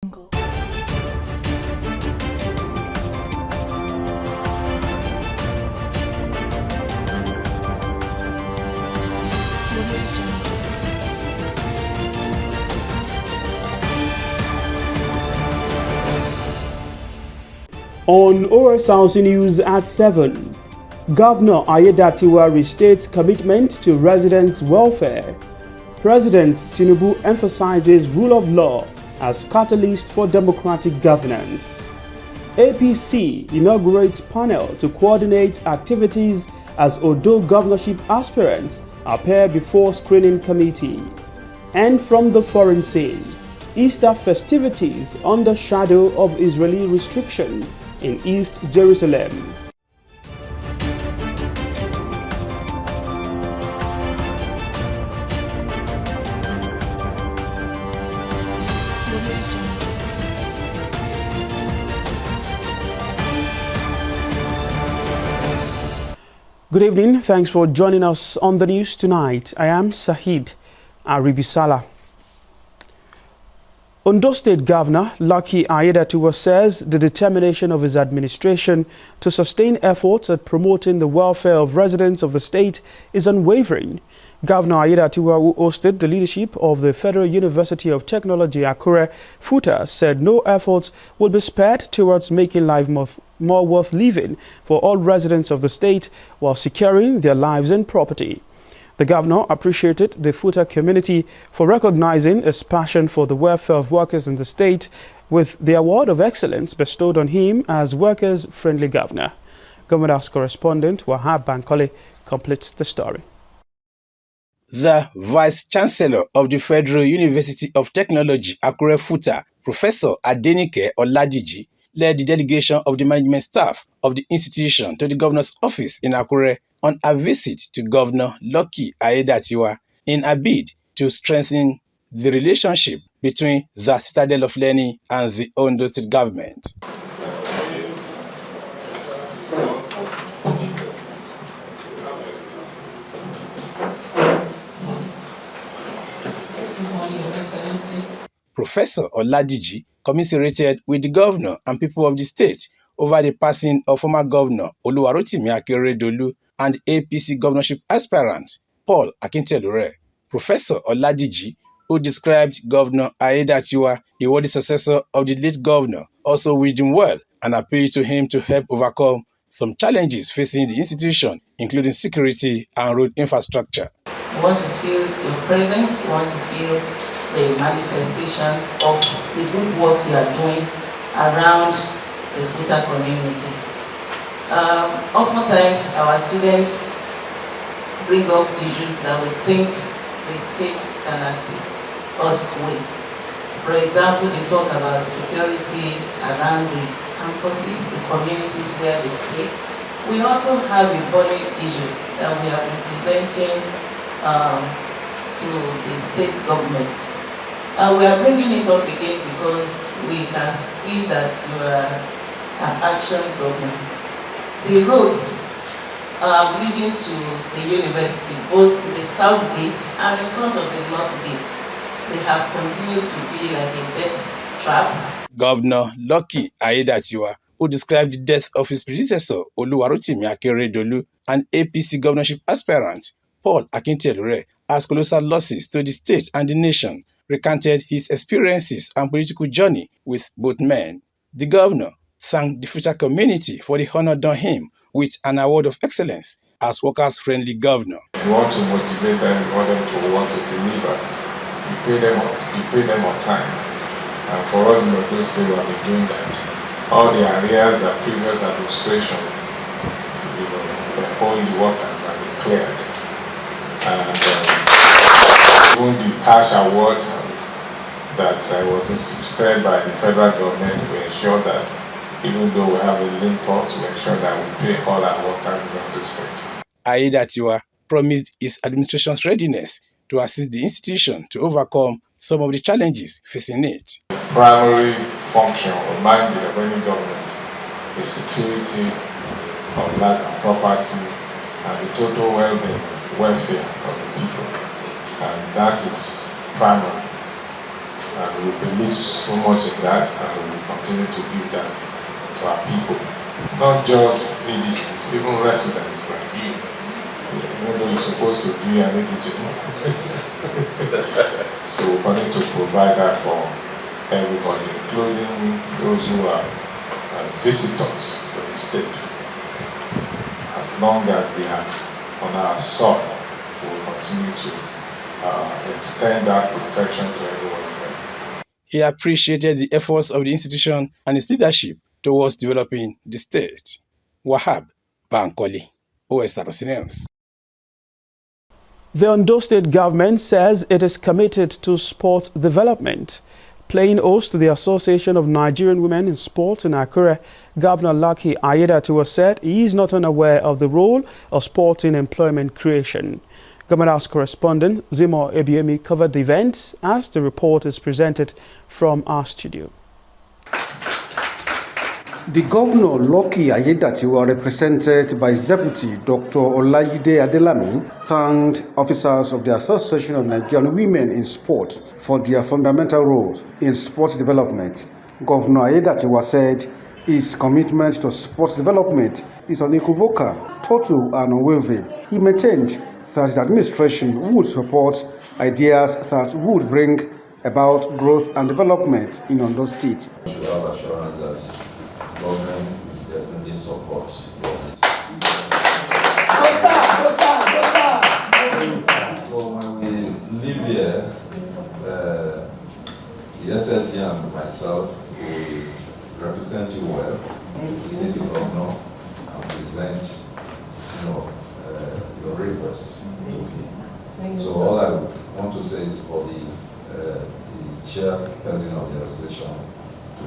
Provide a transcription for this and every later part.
On Osrc News at 7, Governor Ayedatiwa restates commitment to residents' welfare. President Tinubu emphasizes rule of law as catalyst for democratic governance. APC inaugurates panel to coordinate activities as Odo governorship aspirants appear before screening committee. And from the foreign scene, Easter festivities under shadow of Israeli restriction in East Jerusalem. Good evening. Thanks for joining us on the news tonight. I am Sahid Aribisala. Ondo State Governor Lucky Ayedatiwa says the determination of his administration to sustain efforts at promoting the welfare of residents of the state is unwavering. Governor Ayedatiwa, who hosted the leadership of the Federal University of Technology Akure, FUTA, said no efforts will be spared towards making life more worth living for all residents of the state while securing their lives and property. The governor appreciated the FUTA community for recognizing his passion for the welfare of workers in the state with the Award of Excellence bestowed on him as Workers-Friendly Governor. Government's correspondent Wahab Bankole completes the story. The Vice-Chancellor of the Federal University of Technology Akure FUTA, Professor Adenike Oladiji, led the delegation of the management staff of the institution to the governor's office in Akure on a visit to Governor Lucky Ayedatiwa in a bid to strengthen the relationship between the Citadel of Learning and the Ondo State government. Professor Oladiji commiserated with the governor and people of the state over the passing of former governor Oluwarotimi Akeredolu and APC governorship aspirant Paul Akintelure. Professor Oladiji, who described Governor Ayedatiwa, a worthy successor of the late governor, also wished him well and appealed to him to help overcome some challenges facing the institution, including security and road infrastructure. We want to feel your presence, we want to feel the manifestation of the good works you are doing around the FUTA community. Oftentimes, our students bring up issues that we think the state can assist us with. For example, they talk about security around the campuses, the communities where they stay. We also have a burning issue that we are representing to the state government. We are bringing it up again because we can see that you are an action government. The roads leading to the university, both the south gate and in front of the north gate, they have continued to be like a death trap. Governor Lucky Ayedatiwa, who described the death of his predecessor Oluwarotimi Akeredolu and APC governorship aspirant Paul Akintelure as colossal losses to the state and the nation, recanted his experiences and political journey with both men. The governor thanked the FUTA community for the honor done him with an award of excellence as workers-friendly governor. You want to motivate them, you want them to want to deliver. You pay them on time. And for us in the state, we have been doing that. All the areas that previous administration, were owing the workers and they cleared. And even the cash award that was instituted by the federal government, we ensure that even though we have a lean pulse, we ensure that we pay all our workers in the state. Ayedatiwa promised his administration's readiness to assist the institution to overcome some of the challenges facing it. The primary function or mandate of any government is security of lives and property and the total well-being, welfare of the people. And that is primary. And we believe so much in that, and we will continue to give that to our people. Not just indigenous, even residents like you. Even though you're supposed to be an indigenous. So we continue to provide that for everybody, including those who are visitors to the state. As long as they are on our soil, we will continue to extend that protection to everyone. He appreciated the efforts of the institution and its leadership towards developing the state. Wahab Bankole, Osrc News. The Ondo State government says it is committed to sport development. Playing host to the Association of Nigerian Women in Sport in Akure, Governor Lucky Aiyedatiwa said he is not unaware of the role of sport in employment creation. Government House correspondent Zimo Ebiemi covered the event as the report is presented from our studio. The Governor Lucky Aiyedatiwa, represented by his deputy Dr. Olayide Adelami, thanked officers of the Association of Nigerian Women in Sport for their fundamental role in sports development. Governor Aiyedatiwa said his commitment to sports development is unequivocal, total and unwavering. He maintained that his administration would support ideas that would bring about growth and development in Ondo State. You have assurance that government will definitely support government. So when we live here, the SSG and myself will represent you well. We see the governor and present, your request to him. So all I want to say is for the chairperson of the association to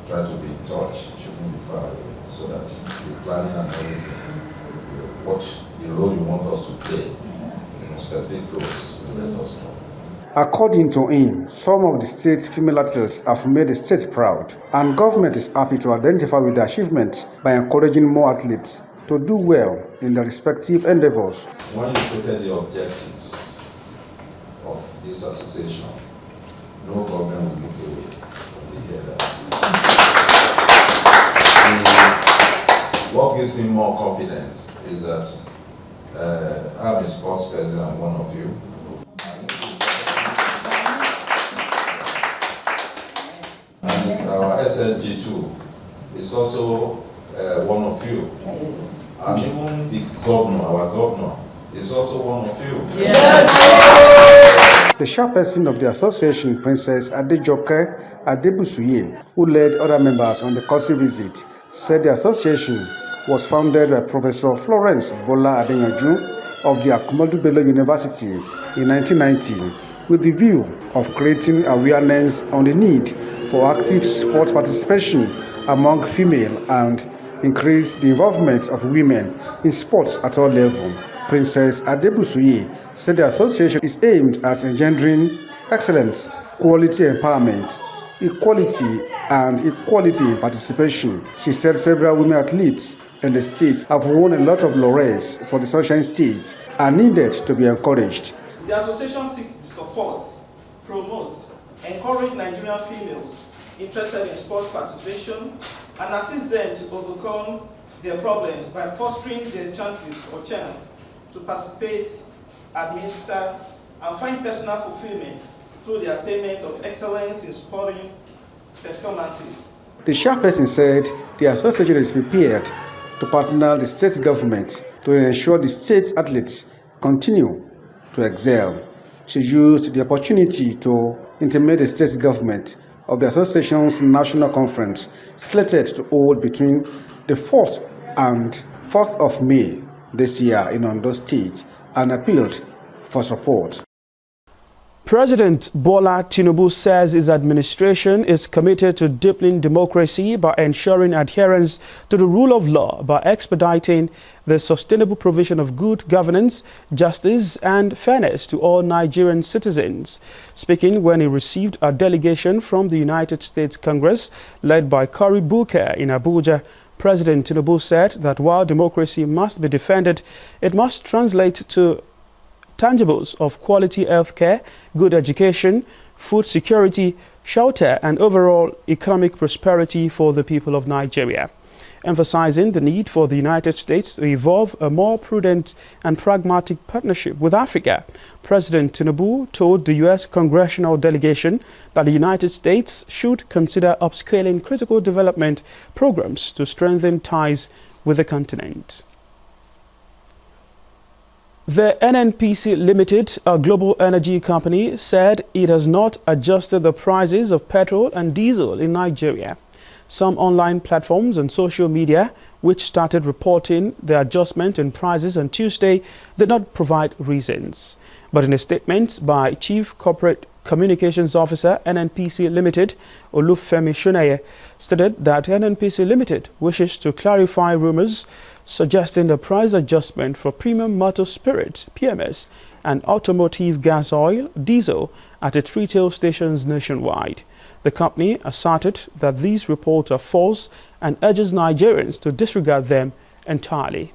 try to be in touch, shouldn't be far away, so that the planning and everything, what the role you want us to play in specific roles, you let us know. According to him, some of the state's female athletes have made the state proud, and government is happy to identify with the achievements by encouraging more athletes to do well in their respective endeavors. When you stated the objectives of this association, no government will look away from the What gives me more confidence is that I'm a sports person and one of you. And our SSG too is also one of you. And even the governor, our governor, is also one of you. Yes. The chairperson of the association, Princess Adejoke Adebusuye, who led other members on the courtesy visit, said the association was founded by Professor Florence Bola Adeyanju of the Akumodu Bello University in 1990 with the view of creating awareness on the need for active sports participation among female and increase the involvement of women in sports at all levels. Princess Adebusuye said the association is aimed at engendering excellence, quality empowerment, equality and equality in participation. She said several women athletes in the state have won a lot of laurels for the Sunshine State and needed to be encouraged. The association seeks to support, promote, encourage Nigerian females interested in sports participation and assist them to overcome their problems by fostering their chance to participate, administer, and find personal fulfillment through the attainment of excellence in sporting performances. The chairperson said the association is prepared to partner the state government to ensure the state athletes continue to excel. She used the opportunity to intimate the state government of the association's national conference slated to hold between the 4th and 4th of May this year in Ondo State and appealed for support. President Bola Tinubu says his administration is committed to deepening democracy by ensuring adherence to the rule of law by expediting the sustainable provision of good governance, justice and fairness to all Nigerian citizens. Speaking when he received a delegation from the United States Congress led by Cory Booker in Abuja, President Tinubu said that while democracy must be defended, it must translate to tangibles of quality health care, good education, food security, shelter, and overall economic prosperity for the people of Nigeria. Emphasizing the need for the United States to evolve a more prudent and pragmatic partnership with Africa, President Tinubu told the U.S. congressional delegation that the United States should consider upscaling critical development programs to strengthen ties with the continent. The NNPC Limited, a global energy company, said it has not adjusted the prices of petrol and diesel in Nigeria. Some online platforms and social media, which started reporting the adjustment in prices on Tuesday, did not provide reasons. But in a statement by Chief Corporate Communications Officer, NNPC Limited, Olufemi Shuneye, stated that NNPC Limited wishes to clarify rumors suggesting the price adjustment for premium motor spirit, PMS, and automotive gas oil, diesel, at its retail stations nationwide. The company asserted that these reports are false and urges Nigerians to disregard them entirely.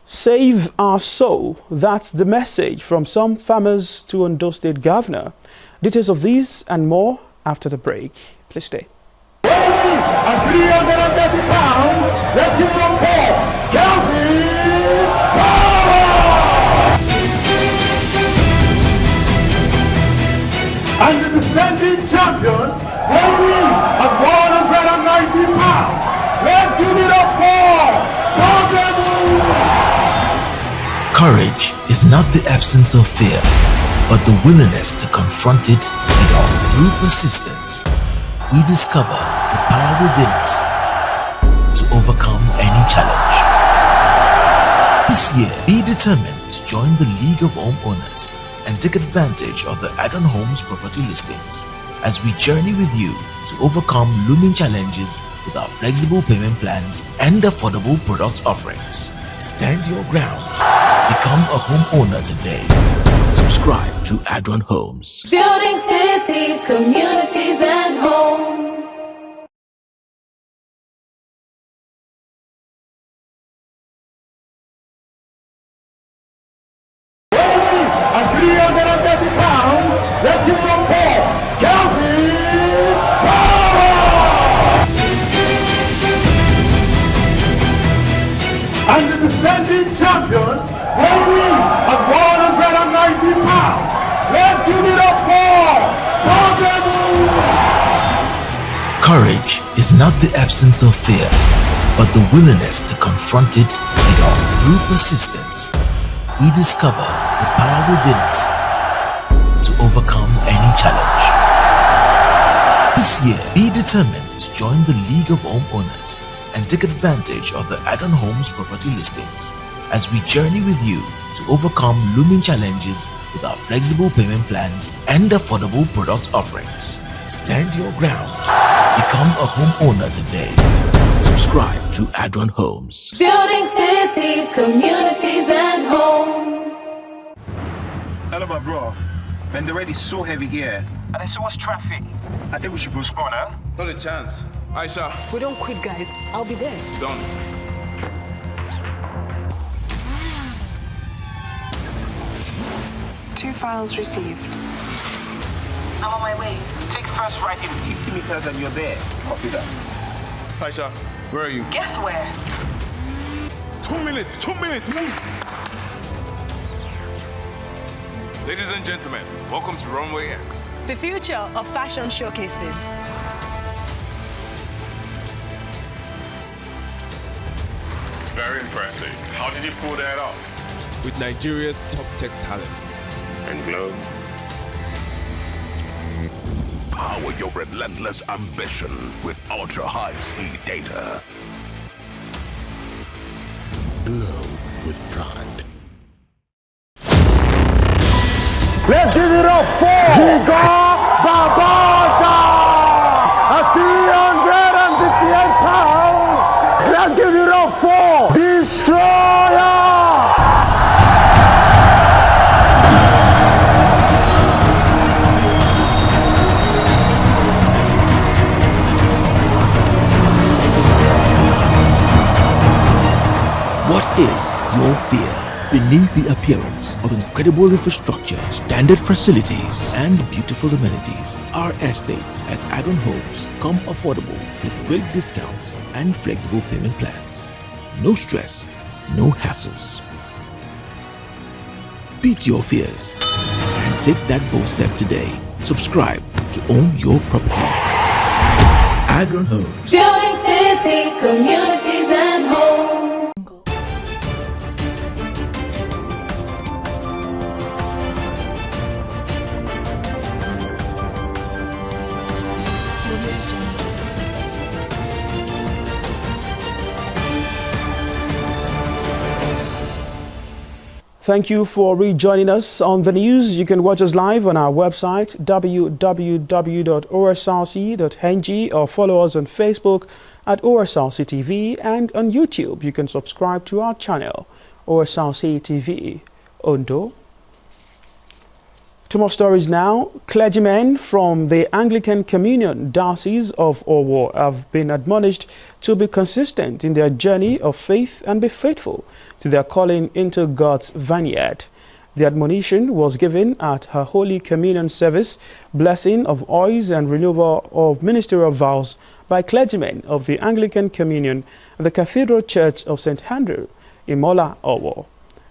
Save our soul. That's the message from some farmers to Ondo State Governor. Details of these and more after the break. Please stay. At 330 pounds, let's give it up for Calvin Power! And the defending champion, weighing at 190 pounds. Let's give it up for Calvin. Courage is not the absence of fear, but the willingness to confront it head-on. Through persistence, we discover the power within us to overcome any challenge. This year, be determined to join the League of Homeowners and take advantage of the add-on homes property listings as we journey with you to overcome looming challenges with our flexible payment plans and affordable product offerings. Stand your ground. Become a homeowner today. Subscribe to add-on homes. Building cities, communities, and homes. At 330 pounds, let's give it up for Calvin Power! And the defending champion, weighing at 190 pounds. Let's give it up for Calvin. Courage is not the absence of fear, but the willingness to confront it head-on. Through persistence, we discover the power within us to overcome any challenge. This year, be determined to join the League of Homeowners and take advantage of the add-on homes property listings as we journey with you to overcome looming challenges with our flexible payment plans and affordable product offerings. Stand your ground. Become a homeowner today. Subscribe to add-on homes. Building cities, communities, and homes. Hello, my bro. Man, the road is so heavy here. And there's so much traffic. I think we should postpone, huh? Not a chance. Aisha. We don't quit, guys. I'll be there. Done. Two files received. I'm on my way. Take first right in 50 meters and you're there. Copy that. Aisha, where are you? Guess where? 2 minutes. 2 minutes. Move. Ladies and gentlemen, welcome to Runway X. The future of fashion showcasing. Very impressive. How did you pull that off? With Nigeria's top tech talents. And Globe. Power your relentless ambition with ultra-high-speed data. Glow with pride. Let's give it up for Giga Babata at 358 pounds. Let's give it up for Destroyer. What is your fear beneath the appearance of incredible infrastructure, standard facilities, and beautiful amenities. Our estates at Agron Homes come affordable with great discounts and flexible payment plans. No stress, no hassles. Beat your fears and take that bold step today. Subscribe to own your property. Agron Homes. Building cities, communities, and homes. Thank you for rejoining us on the news. You can watch us live on our website www.osrc.ng or follow us on Facebook at Osrc TV, and on YouTube you can subscribe to our channel Osrc TV Ondo. Two more stories now. Clergymen from the Anglican Communion Diocese of Owo have been admonished to be consistent in their journey of faith and be faithful to their calling into God's vineyard. The admonition was given at her Holy Communion service, blessing of oils and renewal of ministerial vows by clergymen of the Anglican Communion at the Cathedral Church of St. Andrew, Imola, Owo.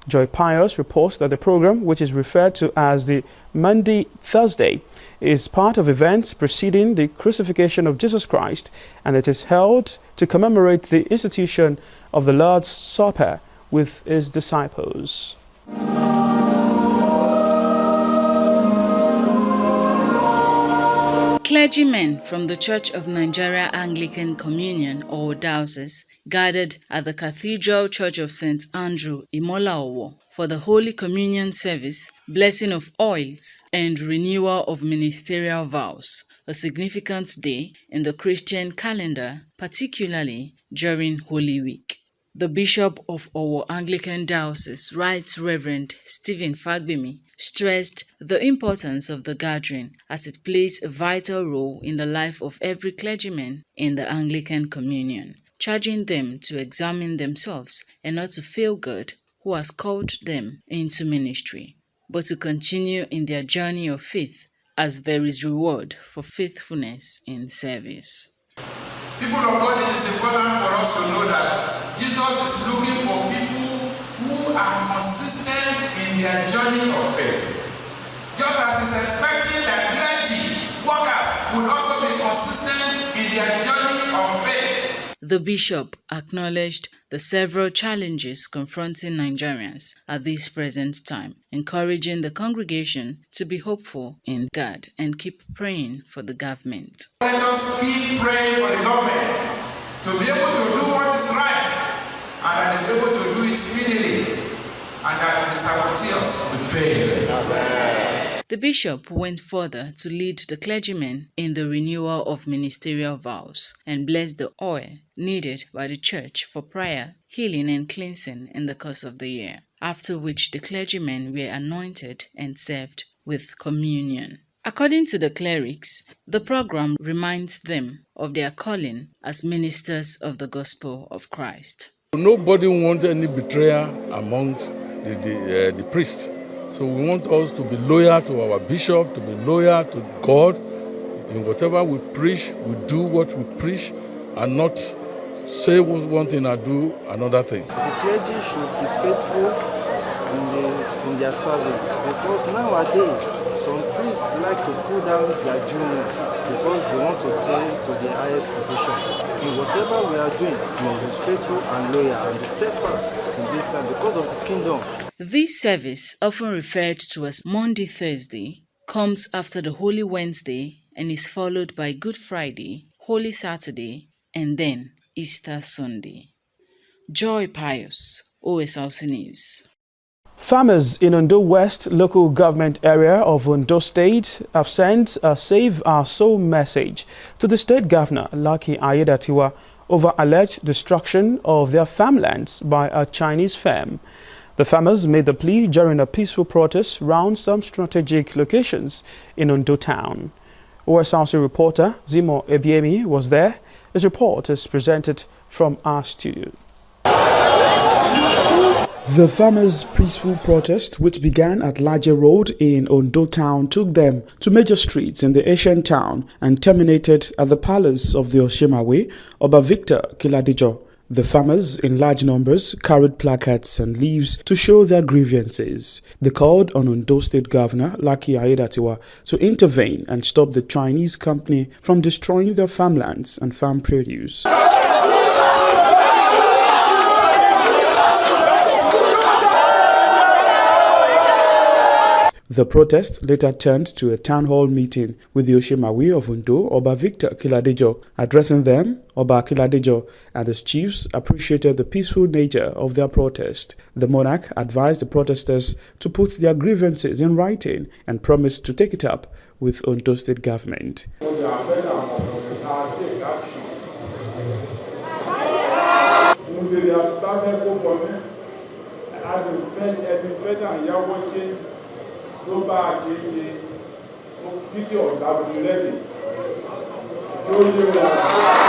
Joy Pius reports that the program, which is referred to as the Monday Thursday, is part of events preceding the crucifixion of Jesus Christ, and it is held to commemorate the institution of the Lord's Supper with his disciples. Clergymen from the Church of Nigeria Anglican Communion or Diocese gathered at the Cathedral Church of St. Andrew, Imola Owo, for the Holy Communion service, blessing of oils, and renewal of ministerial vows, a significant day in the Christian calendar, particularly during Holy Week. The Bishop of Owo Anglican Diocese, Right Reverend Stephen Fagbemi, stressed the importance of the gathering as it plays a vital role in the life of every clergyman in the Anglican Communion, charging them to examine themselves and not to fail God who has called them into ministry, but to continue in their journey of faith as there is reward for faithfulness in service. People of God, it is important for us to know that Jesus is looking for people who are consistent in their journey of faith. Just as he's expecting that clergy workers would also be consistent in their journey of faith. The bishop acknowledged the several challenges confronting Nigerians at this present time, encouraging the congregation to be hopeful in God and keep praying for the government. Let us keep praying for the government to be able to do what is right, and that they be able to do it speedily, and that the saboteurs will fail. The bishop went further to lead the clergymen in the renewal of ministerial vows and bless the oil needed by the church for prayer, healing, and cleansing in the course of the year, after which the clergymen were anointed and served with communion. According to the clerics, the program reminds them of their calling as ministers of the gospel of Christ. Nobody wants any betrayal amongst the priests. So we want us to be loyal to our bishop, to be loyal to God. In whatever we preach, we do what we preach, and not say one thing and do another thing. The clergy should be faithful in their service, because nowadays some priests like to pull down their juniors because they want to attain to the highest position. In whatever we are doing, we must be faithful and loyal and be steadfast in this time because of the kingdom. This service, often referred to as Monday Thursday, comes after the Holy Wednesday and is followed by Good Friday, Holy Saturday, and then Easter Sunday. Joy Pius, Osrc News. Farmers in Ondo West local government area of Ondo State have sent a Save Our Soul message to the state governor, Lucky Ayedatiwa, over alleged destruction of their farmlands by a Chinese firm. The farmers made the plea during a peaceful protest round some strategic locations in Ondo town. Osrc reporter Zimo Ebiemi was there. His report is presented from our studio. The farmers' peaceful protest, which began at Laje Road in Ondo town, took them to major streets in the ancient town and terminated at the palace of the Oshimawe, Oba Victor Kiladijo. The farmers, in large numbers, carried placards and leaves to show their grievances. They called on Ondo State Governor Lucky Aiyedatiwa to intervene and stop the Chinese company from destroying their farmlands and farm produce. The protest later turned to a town hall meeting with the Oshimawe of Ondo, Oba Victor Kiladijo. Addressing them, Oba Kiladijo and his chiefs appreciated the peaceful nature of their protest. The monarch advised the protesters to put their grievances in writing and promised to take it up with Ondo State government.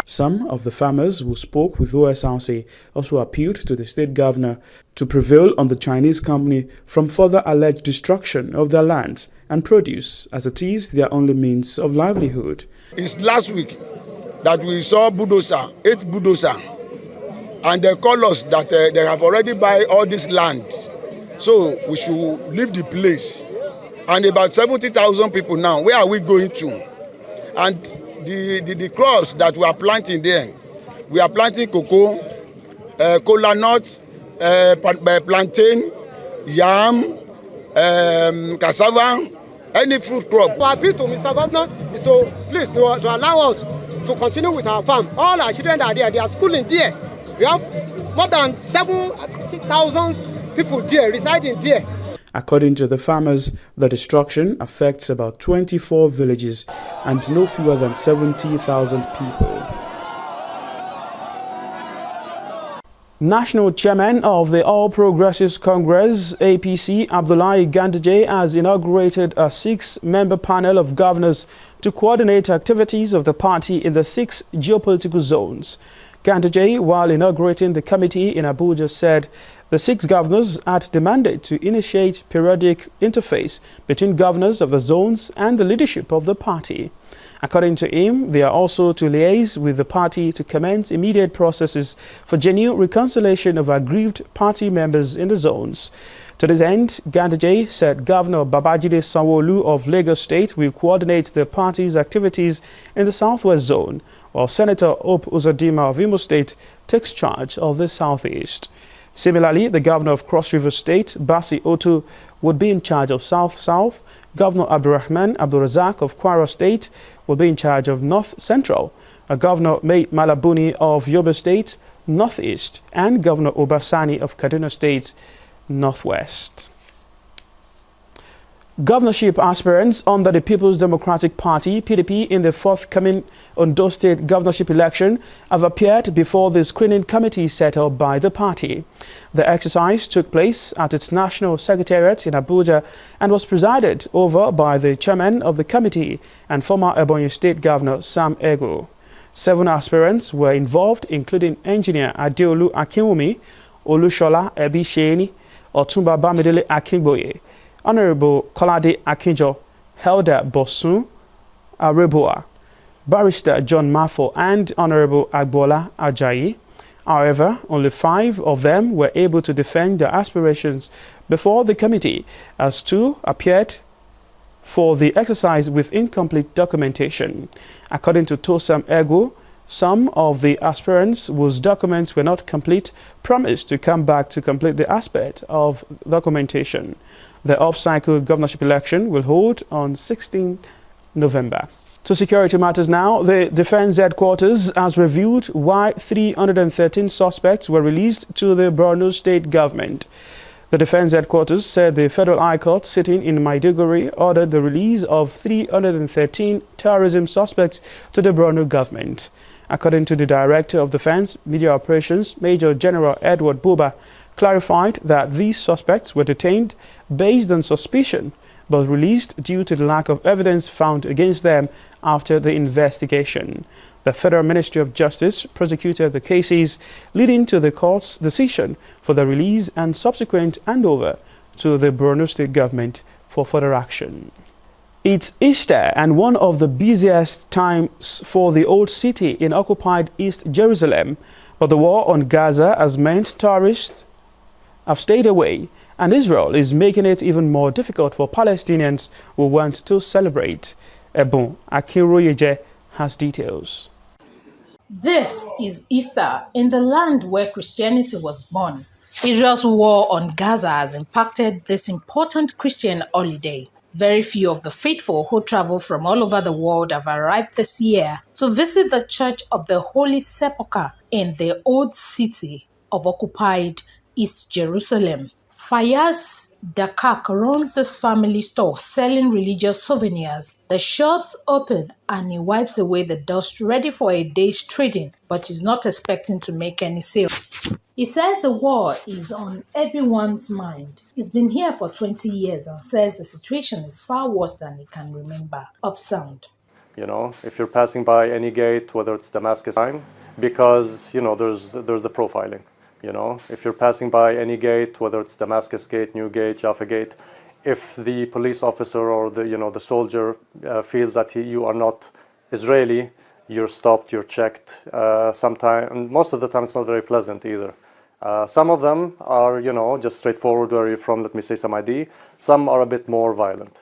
Some of the farmers who spoke with Osrc also appealed to the state governor to prevail on the Chinese company from further alleged destruction of their lands and produce, as it is their only means of livelihood. It's last week that we saw bulldozer, 8 bulldozer, and they call us that they have already buy all this land, so we should leave the place. And about 70,000 people now, where are we going to? And the crops that we are planting there, we are planting cocoa, cola nuts, plantain, yam, cassava, any fruit crop. Our appeal to Mr. Governor is to please to allow us to continue with our farm. All our children are there, they are schooling there. We have more than 70,000 people there, residing there. According to the farmers, the destruction affects about 24 villages and no fewer than 70,000 people. National Chairman of the All Progressives Congress, APC, Abdullahi Ganduje, has inaugurated a 6-member panel of governors to coordinate activities of the party in the 6 geopolitical zones. Ganduje, while inaugurating the committee in Abuja, said the 6 governors had demanded to initiate periodic interface between governors of the zones and the leadership of the party. According to him, they are also to liaise with the party to commence immediate processes for genuine reconciliation of aggrieved party members in the zones. To this end, Ganduje said Governor Babajide Sanwo-Olu of Lagos State will coordinate the party's activities in the Southwest Zone, while Senator Hope Uzodinma of Imo State takes charge of the Southeast. Similarly, the governor of Cross River State, Basi Otu, would be in charge of South-South. Governor Abdurrahman Abdulrazak of Kwara State will be in charge of North Central. Governor Mate Malabuni of Yobe State, Northeast, and Governor Obasani of Kaduna State, Northwest. Governorship aspirants under the People's Democratic Party, PDP, in the forthcoming Ondo State governorship election have appeared before the screening committee set up by the party. The exercise took place at its National Secretariat in Abuja and was presided over by the chairman of the committee and former Ebonyi State Governor Sam Ego. 7 aspirants were involved, including Engineer Adeolu Akinwumi, Olushola Ebisheni, Otumba Bamidele Akinboye, Honorable Kolade Akinjo, Helder Bosun Areboa, Barrister John Mafo, and Honorable Agbola Ajayi. However, only 5 of them were able to defend their aspirations before the committee, as 2 appeared for the exercise with incomplete documentation. According to Tosam Ego, some of the aspirants whose documents were not complete promised to come back to complete the aspect of documentation. The off-cycle governorship election will hold on 16 November. To security matters now, the Defense Headquarters has reviewed why 313 suspects were released to the Borno State government. The Defense Headquarters said the Federal High Court sitting in Maiduguri ordered the release of 313 terrorism suspects to the Borno government. According to the Director of Defense Media Operations, Major General Edward Buba, clarified that these suspects were detained based on suspicion but released due to the lack of evidence found against them after the investigation. The Federal Ministry of Justice prosecuted the cases, leading to the court's decision for the release and subsequent handover to the Borno State government for further action. It's Easter and one of the busiest times for the old city in occupied East Jerusalem, but the war on Gaza has meant tourists have stayed away, and Israel is making it even more difficult for Palestinians who want to celebrate. Ebon Akinroyeje has details. This is Easter in the land where Christianity was born. Israel's war on Gaza has impacted this important Christian holiday. Very few of the faithful who travel from all over the world have arrived this year to visit the Church of the Holy Sepulchre in the old city of occupied East Jerusalem. Fayaz Dakak runs this family store selling religious souvenirs. The shop's open and he wipes away the dust ready for a day's trading, but is not expecting to make any sales. He says the war is on everyone's mind. He's been here for 20 years and says the situation is far worse than he can remember. Upsound. You know, if you're passing by any gate, whether it's Damascus time, because, you know, there's the profiling. You know, if you're passing by any gate, whether it's Damascus Gate, New Gate, Jaffa Gate, if the police officer or the soldier feels that you are not Israeli, you're stopped, you're checked. And most of the time, it's not very pleasant either. Some of them are, just straightforward, where are you from, let me say some ID. Some are a bit more violent.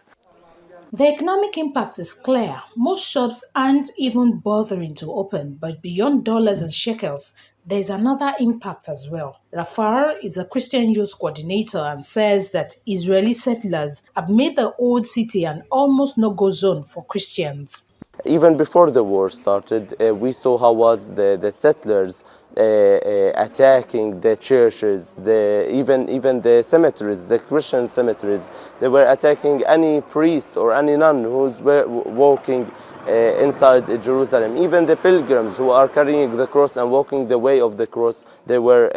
The economic impact is clear. Most shops aren't even bothering to open, but beyond dollars and shekels, there's another impact as well. Rafar is a Christian youth coordinator and says that Israeli settlers have made the old city an almost no-go zone for Christians. Even before the war started, we saw how was the settlers attacking the churches, even the cemeteries, the Christian cemeteries. They were attacking any priest or any nun who's walking inside Jerusalem. Even the pilgrims who are carrying the cross and walking the way of the cross, they were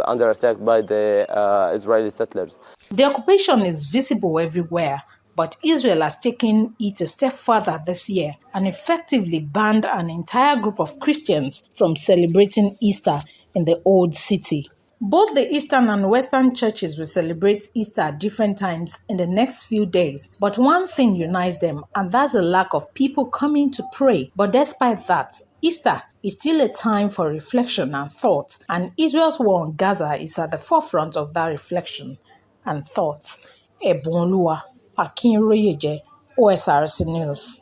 under attack by the Israeli settlers. The occupation is visible everywhere, but Israel has taken it a step further this year and effectively banned an entire group of Christians from celebrating Easter in the old city. Both the Eastern and Western churches will celebrate Easter at different times in the next few days, but one thing unites them, and that's the lack of people coming to pray. But despite that, Easter is still a time for reflection and thought, and Israel's war on Gaza is at the forefront of that reflection and thought. Ebonluwa Akinroyeje, Osrc News.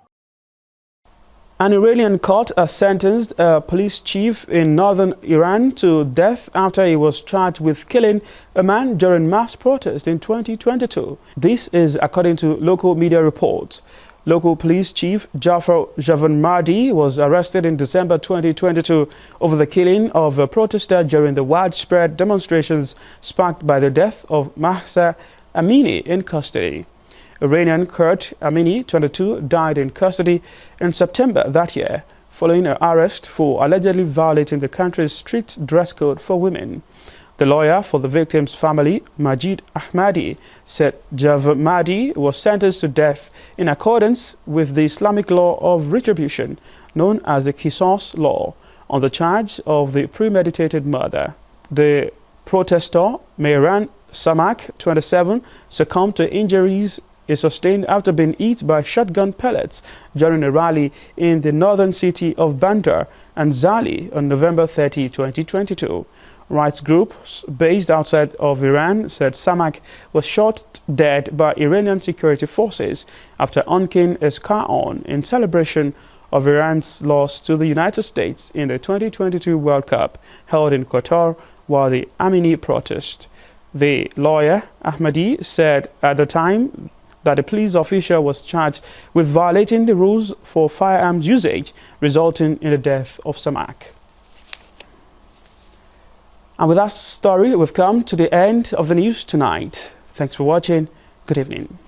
An Iranian court has sentenced a police chief in northern Iran to death after he was charged with killing a man during mass protest in 2022. This is according to local media reports. Local police chief Jafar Javanmadi was arrested in December 2022 over the killing of a protester during the widespread demonstrations sparked by the death of Mahsa Amini in custody. Iranian Kurt Amini, 22, died in custody in September that year, following an arrest for allegedly violating the country's strict dress code for women. The lawyer for the victim's family, Majid Ahmadi, said Javmadi was sentenced to death in accordance with the Islamic law of retribution, known as the Qisas law, on the charge of the premeditated murder. The protester, Mehran Samak, 27, succumbed to injuries he sustained after being hit by shotgun pellets during a rally in the northern city of Bandar and Zali on November 30, 2022. Rights groups based outside of Iran said Samak was shot dead by Iranian security forces after honking his car horn in celebration of Iran's loss to the United States in the 2022 World Cup held in Qatar while the Amini protest. The lawyer, Ahmadi, said at the time that a police official was charged with violating the rules for firearms usage, resulting in the death of Samak. And with that story, we've come to the end of the news tonight. Thanks for watching. Good evening.